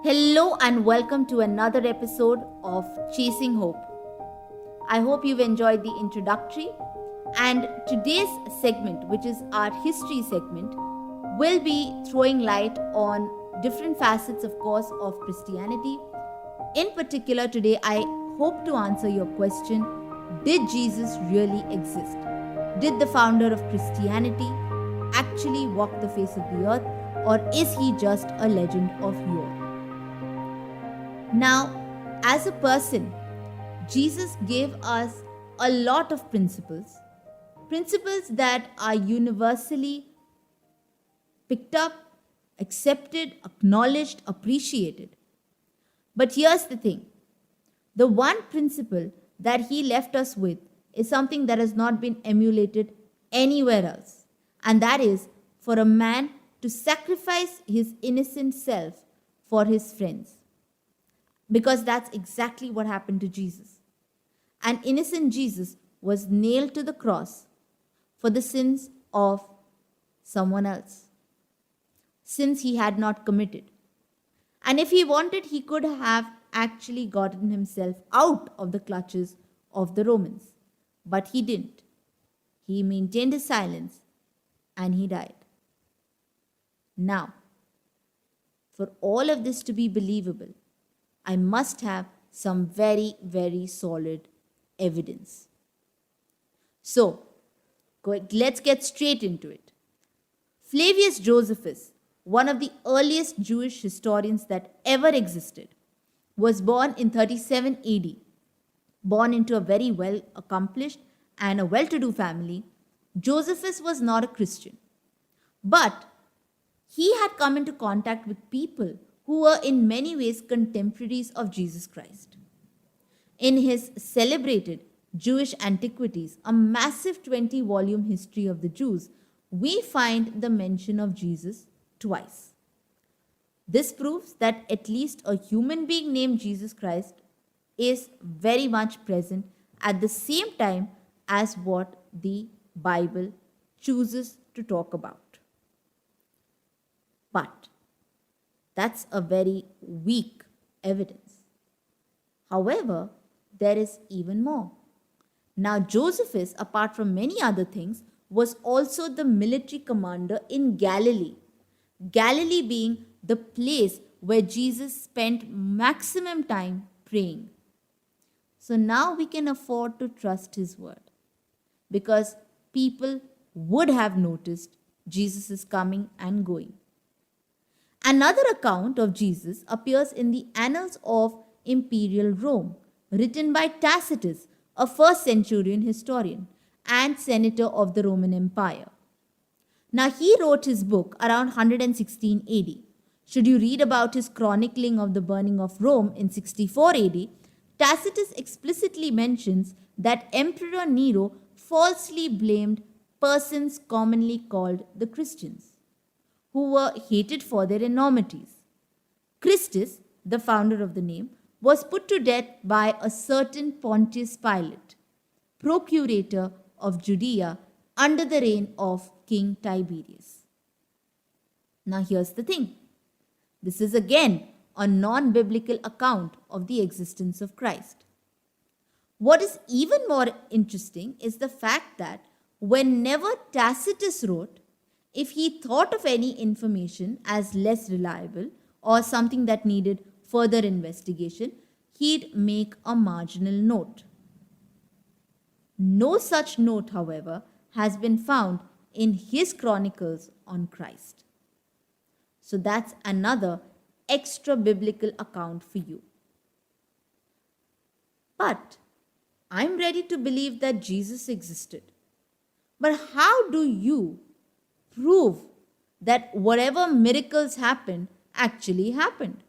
Hello and welcome to another episode of Chasing Hope. I hope you've enjoyed the introductory, and today's segment, which is our history segment, will be throwing light on different facets, of course, of Christianity. In particular, today I hope to answer your question: did Jesus really exist? Did the founder of Christianity actually walk the face of the earth, or is he just a legend of yore? Now, as a person, Jesus gave us a lot of principles that are universally picked up, accepted, acknowledged, appreciated. But here's the thing: the one principle that he left us with is something that has not been emulated anywhere else, and that is for a man to sacrifice his innocent self for his friends. Because that's exactly what happened to Jesus. An innocent Jesus was nailed to the cross for the sins of someone else, sins he had not committed. And if he wanted, he could have actually gotten himself out of the clutches of the Romans. But he didn't. He maintained his silence and he died. Now, for all of this to be believable, I must have some very, very solid evidence. So, let's get straight into it. Flavius Josephus, one of the earliest Jewish historians that ever existed, was born in 37 AD. Born into a very well accomplished and a well-to-do family, Josephus was not a Christian. But he had come into contact with people who were in many ways contemporaries of Jesus Christ. In his celebrated Jewish Antiquities, a massive 20-volume history of the Jews, we find the mention of Jesus twice. This proves that at least a human being named Jesus Christ is very much present at the same time as what the Bible chooses to talk about. But that's a very weak evidence. However, there is even more. Now, Josephus, apart from many other things, was also the military commander in Galilee. Galilee being the place where Jesus spent maximum time praying. So now we can afford to trust his word, because people would have noticed Jesus' coming and going. Another account of Jesus appears in the Annals of Imperial Rome, written by Tacitus, a first centurion historian and senator of the Roman Empire. Now, he wrote his book around 116 AD. Should you read about his chronicling of the burning of Rome in 64 AD, Tacitus explicitly mentions that Emperor Nero falsely blamed persons commonly called the Christians, who were hated for their enormities. Christus, the founder of the name, was put to death by a certain Pontius Pilate, procurator of Judea under the reign of King Tiberius. Now here's the thing. This is again a non-biblical account of the existence of Christ. What is even more interesting is the fact that whenever Tacitus wrote, if he thought of any information as less reliable or something that needed further investigation, he'd make a marginal note. No such note, however, has been found in his chronicles on Christ. So that's another extra biblical account for you. But I'm ready to believe that Jesus existed. But how do you prove that whatever miracles happened actually happened?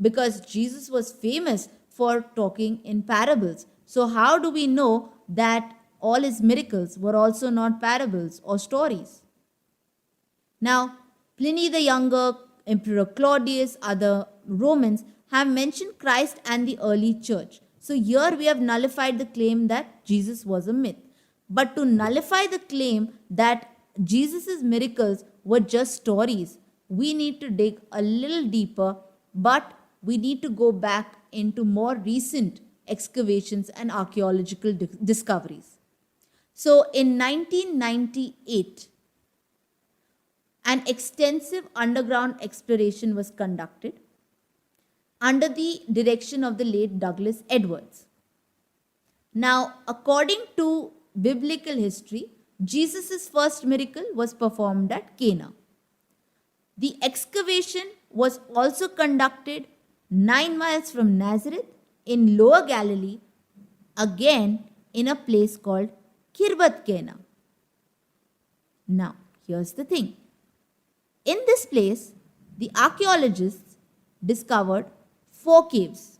Because Jesus was famous for talking in parables. So how do we know that all his miracles were also not parables or stories? Now, Pliny the Younger, Emperor Claudius, other Romans have mentioned Christ and the early church. So here we have nullified the claim that Jesus was a myth. But to nullify the claim that Jesus' miracles were just stories, we need to dig a little deeper, but we need to go back into more recent excavations and archaeological discoveries. So in 1998, an extensive underground exploration was conducted under the direction of the late Douglas Edwards. Now, according to biblical history, Jesus' first miracle was performed at Cana. The excavation was also conducted 9 miles from Nazareth in Lower Galilee, again in a place called Kirbat Cana. Now, here's the thing. In this place, the archaeologists discovered 4 caves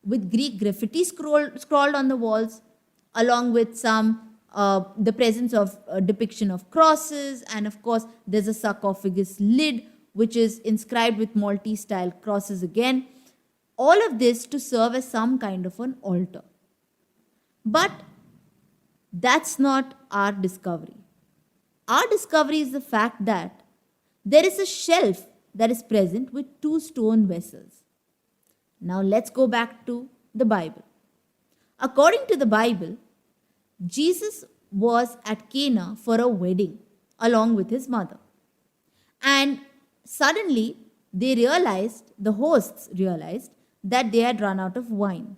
with Greek graffiti scrawled on the walls, along with the presence of a depiction of crosses, and of course, there's a sarcophagus lid which is inscribed with Maltese style crosses again. All of this to serve as some kind of an altar. But that's not our discovery. Our discovery is the fact that there is a shelf that is present with 2 stone vessels. Now let's go back to the Bible. According to the Bible, Jesus was at Cana for a wedding along with his mother. And suddenly the hosts realized that they had run out of wine.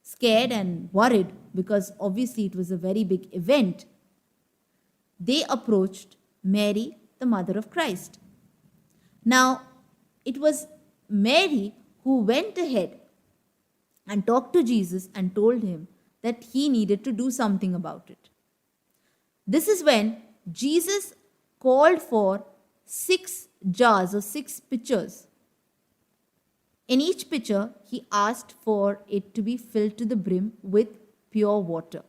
Scared and worried, because obviously it was a very big event, they approached Mary, the mother of Christ. Now, it was Mary who went ahead and talked to Jesus and told him that he needed to do something about it. This is when Jesus called for 6 jars or 6 pitchers. In each pitcher, he asked for it to be filled to the brim with pure water.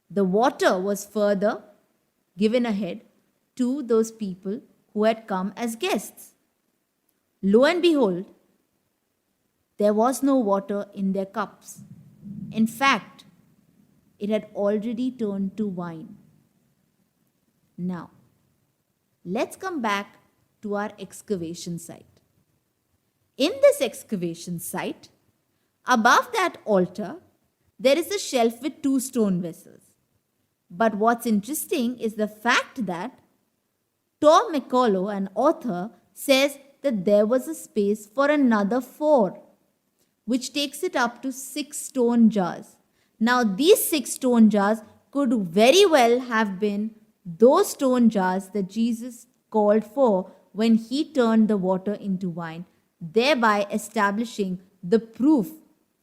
The water was further given ahead to those people who had come as guests. Lo and behold, there was no water in their cups. In fact, it had already turned to wine. Now, let's come back to our excavation site. In this excavation site, above that altar, there is a shelf with 2 stone vessels. But what's interesting is the fact that Tom McCullough, an author, says that there was a space for another 4, which takes it up to 6 stone jars. Now, these 6 stone jars could very well have been those stone jars that Jesus called for when he turned the water into wine, thereby establishing the proof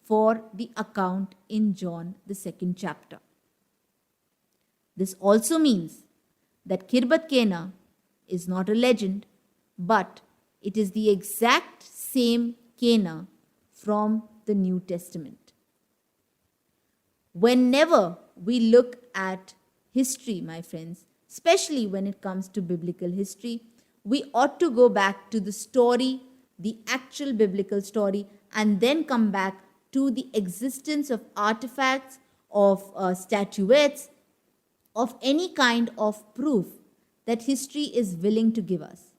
for the account in John, the 2nd chapter. This also means that Kirbat Cana is not a legend, but it is the exact same Cana from the New Testament. Whenever we look at history, my friends, especially when it comes to biblical history, we ought to go back to the story, the actual biblical story, and then come back to the existence of artifacts, of statuettes, of any kind of proof that history is willing to give us.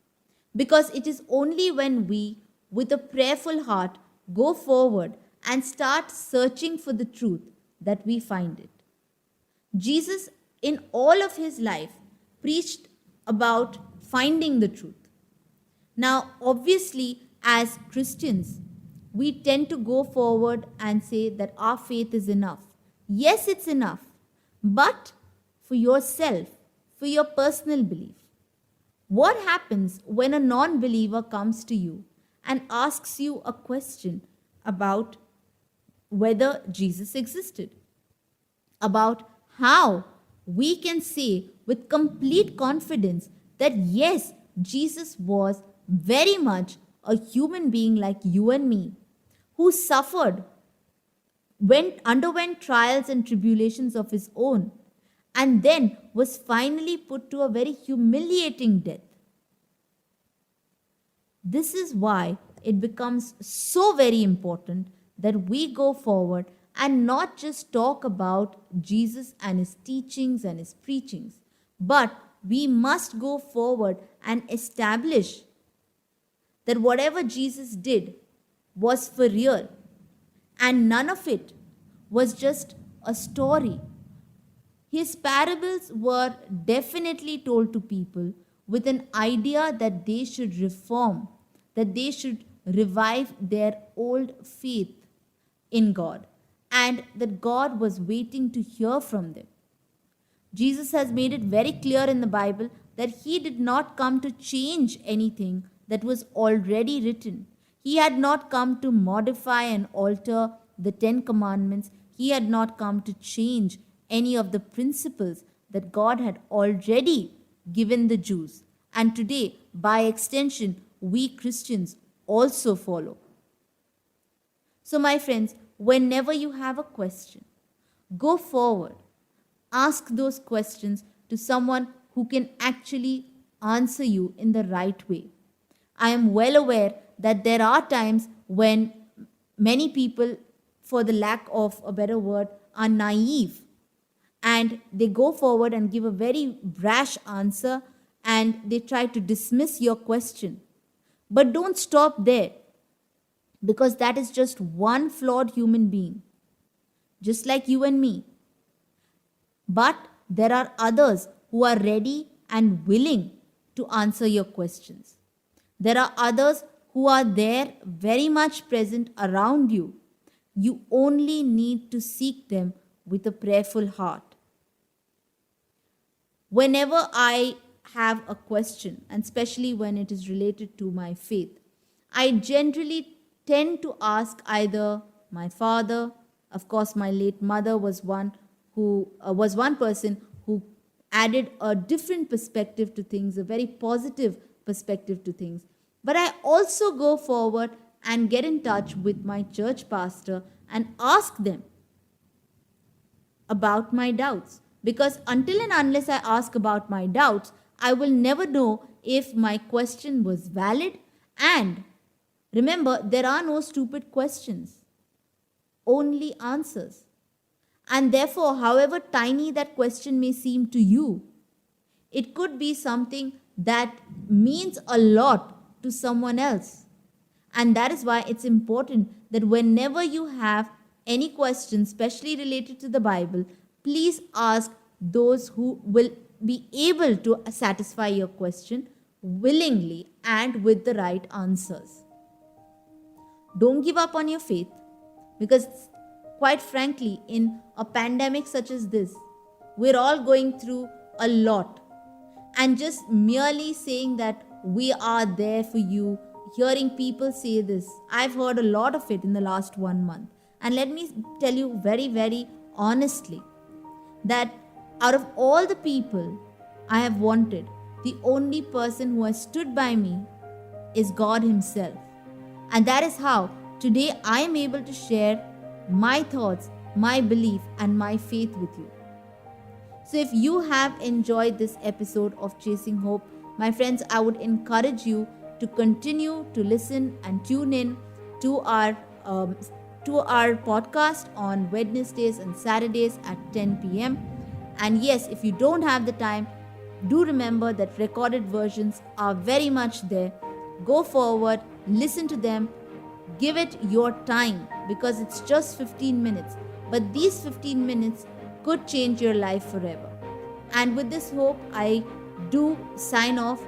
Because it is only when we, with a prayerful heart, go forward and start searching for the truth that we find it. Jesus, in all of his life, preached about finding the truth. Now, obviously, as Christians, we tend to go forward and say that our faith is enough. Yes, it's enough, but for yourself, for your personal belief. What happens when a non-believer comes to you and asks you a question about whether Jesus existed? About how we can say with complete confidence that yes, Jesus was very much a human being like you and me, who suffered, underwent trials and tribulations of his own, and then was finally put to a very humiliating death. This is why it becomes so very important that we go forward and not just talk about Jesus and his teachings and his preachings, but we must go forward and establish that whatever Jesus did was for real, and none of it was just a story. His parables were definitely told to people with an idea that they should reform, that they should revive their old faith in God, and that God was waiting to hear from them. Jesus has made it very clear in the Bible that he did not come to change anything that was already written. He had not come to modify and alter the Ten Commandments. He had not come to change any of the principles that God had already given the Jews. And today, by extension, we Christians also follow. So, my friends, whenever you have a question, go forward. Ask those questions to someone who can actually answer you in the right way. I am well aware that there are times when many people, for the lack of a better word, are naive, and they go forward and give a very brash answer and they try to dismiss your question. But don't stop there, because that is just one flawed human being, just like you and me. But there are others who are ready and willing to answer your questions. There are others who are there, very much present around you. You only need to seek them with a prayerful heart. Whenever I have a question, and especially when it is related to my faith, I generally tend to ask either my father, of course, my late mother was one person who added a different perspective to things, a very positive perspective to things. But I also go forward and get in touch with my church pastor and ask them about my doubts. Because until and unless I ask about my doubts, I will never know if my question was valid. And remember, there are no stupid questions, only answers. And therefore, however tiny that question may seem to you, it could be something that means a lot to someone else. And that is why it's important that whenever you have any questions, especially related to the Bible, please ask those who will be able to satisfy your question willingly and with the right answers. Don't give up on your faith, because quite frankly, in a pandemic such as this, we're all going through a lot. And just merely saying that we are there for you, hearing people say this, I've heard a lot of it in the last 1 month. And let me tell you very, very honestly that out of all the people I have wanted, the only person who has stood by me is God Himself. And that is how today I am able to share my thoughts, my belief, and my faith with you. So if you have enjoyed this episode of Chasing Hope, my friends, I would encourage you to continue to listen and tune in to our podcast on Wednesdays and Saturdays at 10 p.m. And yes, if you don't have the time, do remember that recorded versions are very much there. Go forward, listen to them, give it your time, because it's just 15 minutes. But these 15 minutes could change your life forever. And with this hope, I do sign off.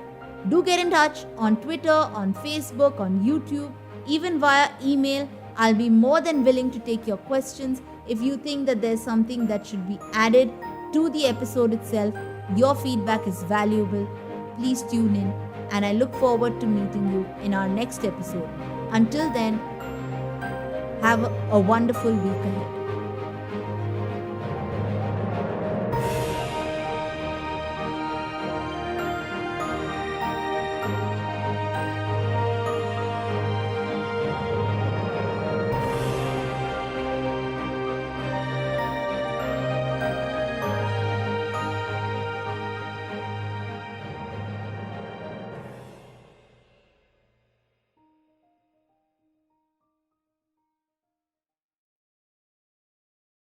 Do get in touch on Twitter, on Facebook, on YouTube, even via email. I'll be more than willing to take your questions. If you think that there's something that should be added to the episode itself, your feedback is valuable. Please tune in, and I look forward to meeting you in our next episode. Until then, have a wonderful week ahead.